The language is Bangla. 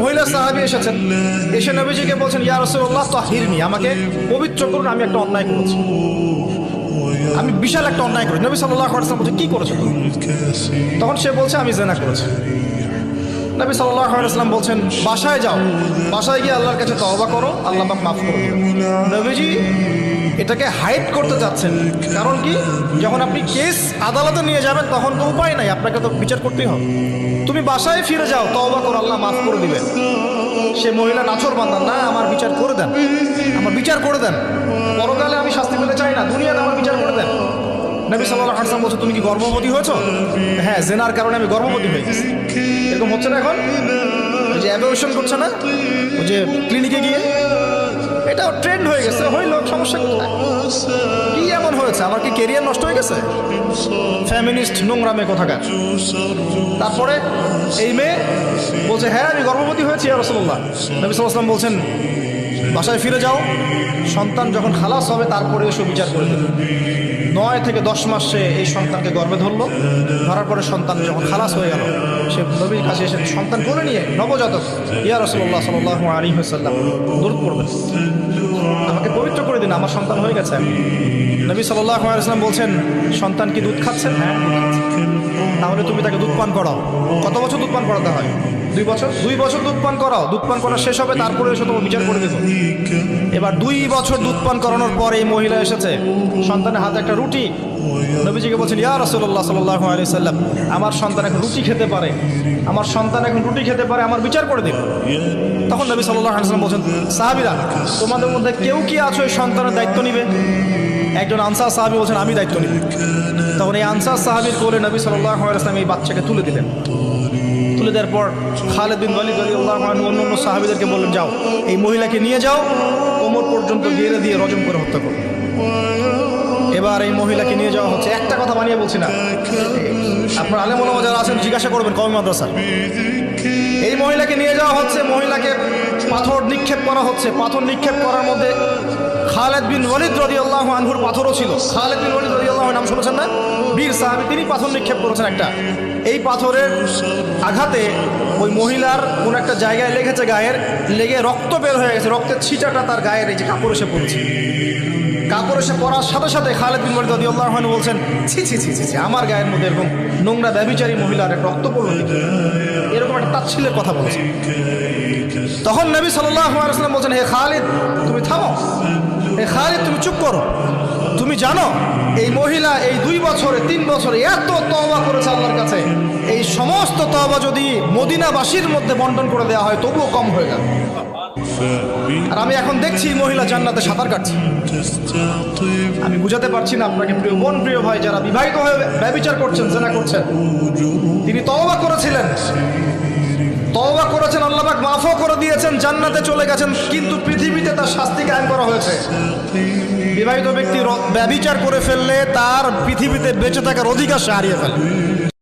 মহিলা সাহাবী এসেছেন, এসে নবীজিকে বলছেন, ইয়া রাসূলুল্লাহ তাহিরনি, আমাকে পবিত্র করুন, আমি একটা অন্যায় করেছি, আমি বিশাল একটা অন্যায় করেছি। নবী সাল্লাল্লাহু আলাইহি ওয়াসাল্লাম বলছেন, কি করেছো তুমি? তখন সে বলছে, আমি জিনা করেছি। নবী সাল্লাল্লাহু আলাইহি ওয়াসাল্লাম বলছেন, বাসায় যাও, বাসায় গিয়ে আল্লাহর কাছে তওবা করো, আল্লাহ পাক মাফ করে দেবেন। নবীজি এটাকে হাইড করতে যাচ্ছেন, কারণ কি, যখন আপনি কেস আদালতে নিয়ে যাবেন তখন তো উপায় নাই, আপনাকে তো বিচার করতেই হবে। তুমি বাসায় ফিরে যাও, তওবা করো, আল্লাহ মাফ করে দিবেন। সে মহিলা নাছরবান্দা, না আমার বিচার করে দেন, আমার বিচার করে দেন, পরকালে আমি শাস্তি পেতে চাই না, দুনিয়াতে আমার বিচার করে দেন। নবী সাল্লাল্লাহু আলাইহি ওয়াসাল্লাম বলছে, তুমি কি গর্ভবতী হয়েছো? হ্যাঁ, জেনার কারণে আমি গর্ভবতী হয়ে গেছি। এরকম হচ্ছে না এখন, ওই যে অ্যাবর্শন করছে না, ওই যে ক্লিনিকে গিয়ে, এটাও ট্রেন্ড হয়ে গেছে, হইল, সমস্যা কোথায়? কি এমন হয়েছে? আমার কি কেরিয়ার নষ্ট হয়ে গেছে? ফ্যামিনিস্ট নোংরা মেয়ে কোথাকার। তারপরে এই মেয়ে বলছে, হ্যাঁ আমি গর্ভবতী হয়েছি ইয়া রাসূলুল্লাহ। নবী সাল্লাল্লাহু আলাইহি ওয়াসাল্লাম বলছেন, বাসায় ফিরে যাও, সন্তান যখন খালাস হবে তারপরে এসে বিচার করে দেবে। 9 থেকে 10 মাস সে এই সন্তানকে গর্ভে ধরলো, ধরার পরে সন্তান যখন খালাস হয়ে গেল, সে নবীর কাছে এসে সন্তান কোলে নিয়ে নবজাতক, ইয়া রাসূলুল্লাহ সাল্লাল্লাহু আলাইহি ওয়াসাল্লাম দরুদ পড়বেন, আমাকে পবিত্র করে দিন, আমার সন্তান হয়ে গেছে। নবী সাল্লাল্লাহু আলাইহি ওয়াসাল্লাম বলছেন, সন্তান কি দুধ খাচ্ছেন? হ্যাঁ, দুধ খাচ্ছে। তাহলে তুমি তাকে দুধ পান করাও। কত বছর দুধ পান করাতে হয়? 2 বছর। 2 বছর দুধ পান করাও, দুধ পান করা শেষ হবে, তারপরে এসে তোমার বিচার করে দেবো। এবার 2 বছর দুধ পান করানোর পর এই মহিলা এসেছে, সন্তানের হাতে একটা রুটি, নবীজিকে বলছেন, ইয়া রাসূলুল্লাহ সাল্লাল্লাহু আলাইহি ওয়াসাল্লাম, আমার সন্তান এখন রুটি খেতে পারে, আমার সন্তান এখন রুটি খেতে পারে, আমার বিচার করে দিন। তখন নবী সাল্লাল্লাহু আলাইহি ওয়াসাল্লাম বলছেন, সাহাবীরা, তোমাদের মধ্যে কেউ কি আছো এই সন্তানের দায়িত্ব নিবে? একজন আনসার সাহাবী বলছেন, আমি দায়িত্ব নিব। তখন এই আনসার সাহাবীর কোলে নবী সাল্লাল্লাহু আলাইহি ওয়াসাল্লাম এই বাচ্চাকে তুলে দিলেন। তুলে দেওয়ার পর খালিদ বিন ওয়ালিদ রাদিয়াল্লাহু আনহু অন্য সাহাবীদেরকে বললেন, যাও এই মহিলাকে নিয়ে যাও, কোমর পর্যন্ত গেড়ে দিয়ে রজম করে হত্যা করো। এবার এই মহিলাকে নিয়ে যাওয়া হচ্ছে, একটা কথা বানিয়ে বলছি না, আপনার আলেম ওলামা যারা আছেন জিজ্ঞাসা করবেন কওমি মাদ্রাসা। এই মহিলাকে নিয়ে যাওয়া হচ্ছে, মহিলাকে পাথর নিক্ষেপ করা হচ্ছে। পাথর নিক্ষেপ করার মধ্যে খালিদ বিন ওয়ালিদ রাদিয়াল্লাহু আনহুর পাথরও ছিল। খালিদ বিন ওয়ালিদ রাদিয়াল্লাহু আনহু নাম শুনেছেন না? বীর সাহাবী, তিনি পাথর নিক্ষেপ করেছেন একটা। এই পাথরের আঘাতে ওই মহিলার কোন একটা জায়গায় লেগেছে, গায়ের লেগে রক্ত বের হয়ে গেছে, রক্তের ছিটাটা তার গায়ের এই যে কাপড় এসে পড়েছে। কাপড় এসে পড়ার সাথে সাথে খালিদ বিন ওয়ালিদ রাদিয়াল্লাহু আনহু বলছেন, ছি ছি ছি ছি, আমার গায়ের মধ্যে এরকম নোংরা ব্যভিচারী মহিলার রক্ত পড়লো, এরকম একটা তাচ্ছিল্যের কথা বলছে। তখন নবী সাল্লাল্লাহু আলাইহি ওয়াসাল্লাম বলছেন, হে খালিদ তুমি থামো, হে খালিদ তুমি চুপ করো, তুমি জানো এই মহিলা এই 2 বছরে 3 বছরে এত তওবা করেছে আল্লাহর কাছে, এই সমস্ত তওবা যদি মদিনাবাসীর মধ্যে বন্টন করে দেওয়া হয় তবুও কম হয়ে যাবে। আর আমি এখন দেখছি মহিলা জান্নাতে সাঁতার কাটছে। আমি বুঝাতে পারছি না আপনাকে প্রিয় বোন, প্রিয় ভাই, যারা বিবাহিত হয়ে ব্যভিচার করছেন, জিনা করছেন, তিনি তওবা করেছিলেন, তওবা করেছেন, আল্লাহ পাক মাফও করে দিয়েছেন, জান্নাতে চলে গেছেন, কিন্তু পৃথিবীতে তার শাস্তি কায়েম করা হয়েছে। বিবাহিত ব্যক্তি ব্যভিচার করে ফেললে তার পৃথিবীতে বেঁচে থাকার অধিকার সে হারিয়ে ফেলে।